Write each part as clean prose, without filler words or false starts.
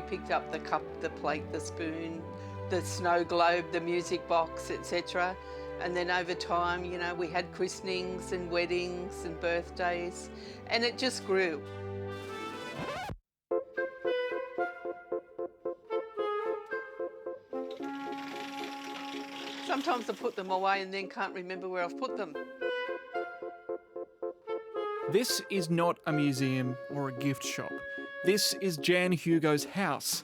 picked up the cup, the plate, the spoon, the snow globe, the music box, etc. And then over time, you know, we had christenings and weddings and birthdays, and it just grew. Sometimes I put them away and then can't remember where I've put them. This is not a museum or a gift shop. This is Jan Hugo's house.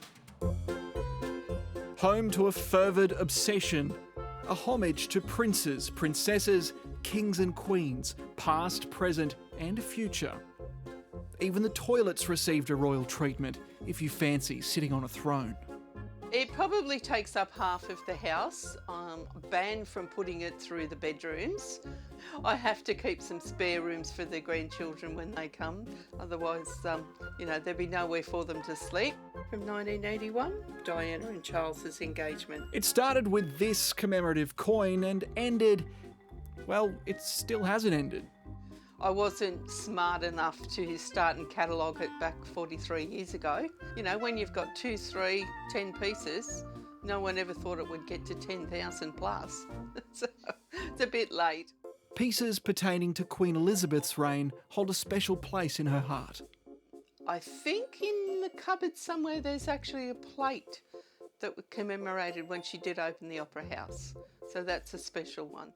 Home to a fervid obsession, a homage to princes, princesses, kings and queens, past, present and future. Even the toilets received a royal treatment, if you fancy sitting on a throne. It probably takes up half of the house. I'm banned from putting it through the bedrooms. I have to keep some spare rooms for the grandchildren when they come. Otherwise, you know, there'd be nowhere for them to sleep. From 1981, Diana and Charles's engagement. It started with this commemorative coin and ended, well, it still hasn't ended. I wasn't smart enough to start and catalogue it back 43 years ago. You know, when you've got 2, 3, 10 pieces, no one ever thought it would get to 10,000 plus. So it's a bit late. Pieces pertaining to Queen Elizabeth's reign hold a special place in her heart. I think in the cupboard somewhere there's actually a plate that commemorated when she did open the Opera House. So that's a special one.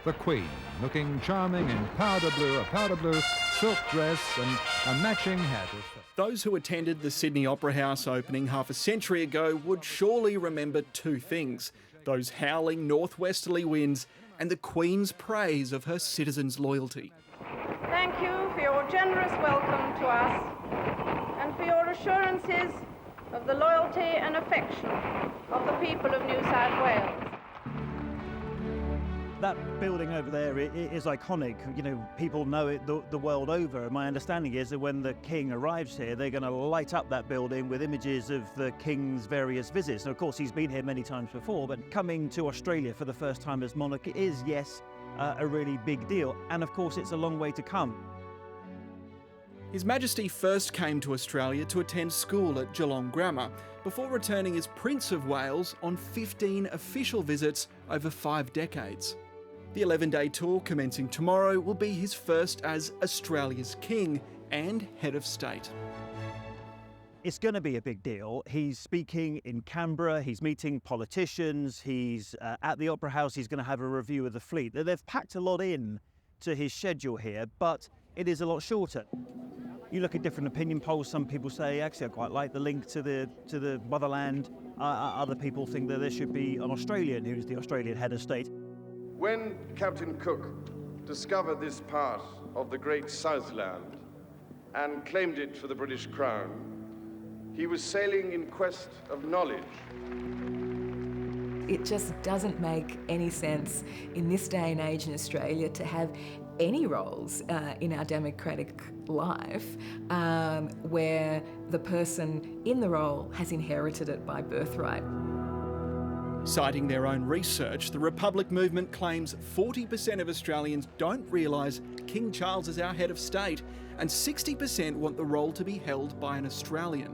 The Queen, looking charming in a powder blue silk dress and a matching hat. Those who attended the Sydney Opera House opening half a century ago would surely remember two things: those howling northwesterly winds and the Queen's praise of her citizens' loyalty. Thank you for your generous welcome to us and for your assurances of the loyalty and affection of the people of New South Wales. That building over there is iconic. You know, people know it the world over. My understanding is that when the King arrives here, they're going to light up that building with images of the King's various visits. And of course, he's been here many times before, but coming to Australia for the first time as monarch is, yes, a really big deal. And of course, it's a long way to come. His Majesty first came to Australia to attend school at Geelong Grammar, before returning as Prince of Wales on 15 official visits over 5 decades. The 11-day tour, commencing tomorrow, will be his first as Australia's King and Head of State. It's going to be a big deal. He's speaking in Canberra, he's meeting politicians, he's at the Opera House, he's going to have a review of the fleet. They've packed a lot in to his schedule here, but it is a lot shorter. You look at different opinion polls, some people say, actually I quite like the link to the motherland. Other people think that there should be an Australian who's the Australian Head of State. When Captain Cook discovered this part of the great Southland and claimed it for the British Crown, he was sailing in quest of knowledge. It just doesn't make any sense in this day and age in Australia to have any roles in our democratic life where the person in the role has inherited it by birthright. Citing their own research, the Republic movement claims 40% of Australians don't realise King Charles is our head of state, and 60% want the role to be held by an Australian.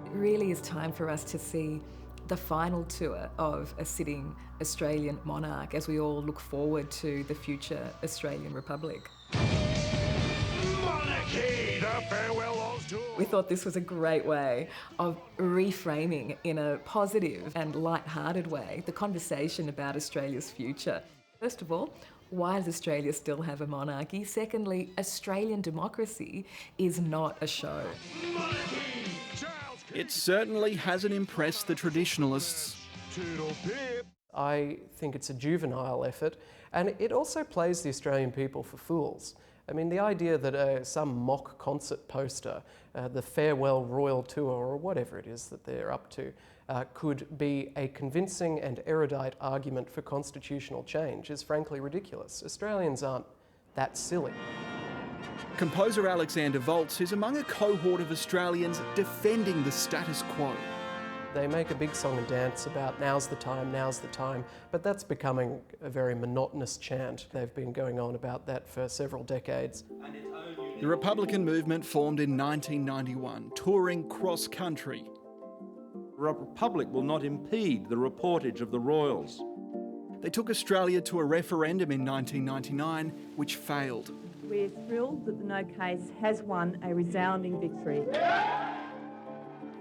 It really is time for us to see the final tour of a sitting Australian monarch as we all look forward to the future Australian Republic. Monarchy, the farewell tour. We thought this was a great way of reframing in a positive and light-hearted way the conversation about Australia's future. First of all, why does Australia still have a monarchy? Secondly, Australian democracy is not a show. It certainly hasn't impressed the traditionalists. I think it's a juvenile effort, and it also plays the Australian people for fools. I mean, the idea that some mock concert poster, the farewell royal tour or whatever it is that they're up to, could be a convincing and erudite argument for constitutional change is frankly ridiculous. Australians aren't that silly. Composer Alexander Volz is among a cohort of Australians defending the status quo. They make a big song and dance about now's the time, but that's becoming a very monotonous chant. They've been going on about that for several decades. The Republican movement formed in 1991, touring cross-country. The Republic will not impede the reportage of the royals. They took Australia to a referendum in 1999, which failed. We're thrilled that the No case has won a resounding victory.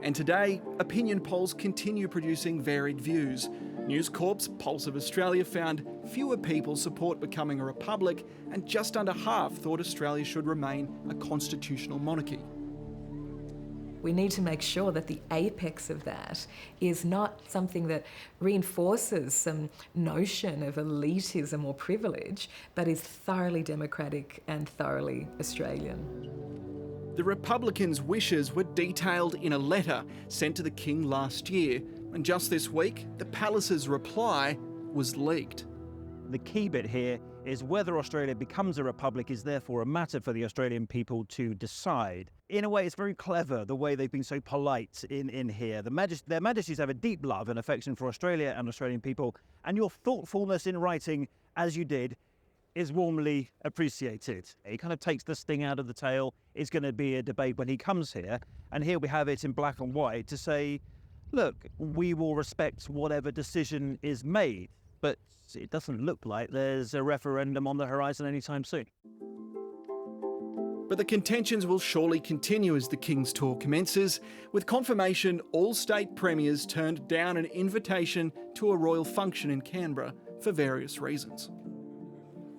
And today, opinion polls continue producing varied views. News Corp's Pulse of Australia found fewer people support becoming a republic, and just under half thought Australia should remain a constitutional monarchy. We need to make sure that the apex of that is not something that reinforces some notion of elitism or privilege, but is thoroughly democratic and thoroughly Australian. The Republicans' wishes were detailed in a letter sent to the King last year, and just this week, the palace's reply was leaked. The key bit here is whether Australia becomes a republic is therefore a matter for the Australian people to decide. In a way, it's very clever the way they've been so polite in here. Their Majesties have a deep love and affection for Australia and Australian people, and your thoughtfulness in writing, as you did, is warmly appreciated. He kind of takes the sting out of the tail. It's going to be a debate when he comes here, and here we have it in black and white to say, look, we will respect whatever decision is made, but it doesn't look like there's a referendum on the horizon anytime soon. But the contentions will surely continue as the King's tour commences, with confirmation all state premiers turned down an invitation to a royal function in Canberra for various reasons.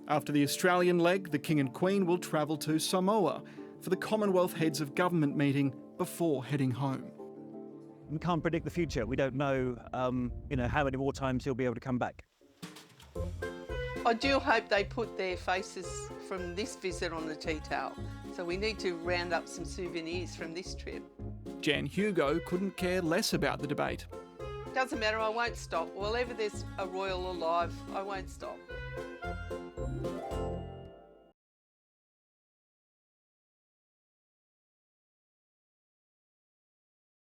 After the Australian leg, the King and Queen will travel to Samoa for the Commonwealth Heads of Government meeting before heading home. We can't predict the future. We don't know, how many more times he'll be able to come back. I do hope they put their faces from this visit on the tea towel. So we need to round up some souvenirs from this trip. Jan Hugo couldn't care less about the debate. Doesn't matter, I won't stop. Wherever there's a royal alive, I won't stop.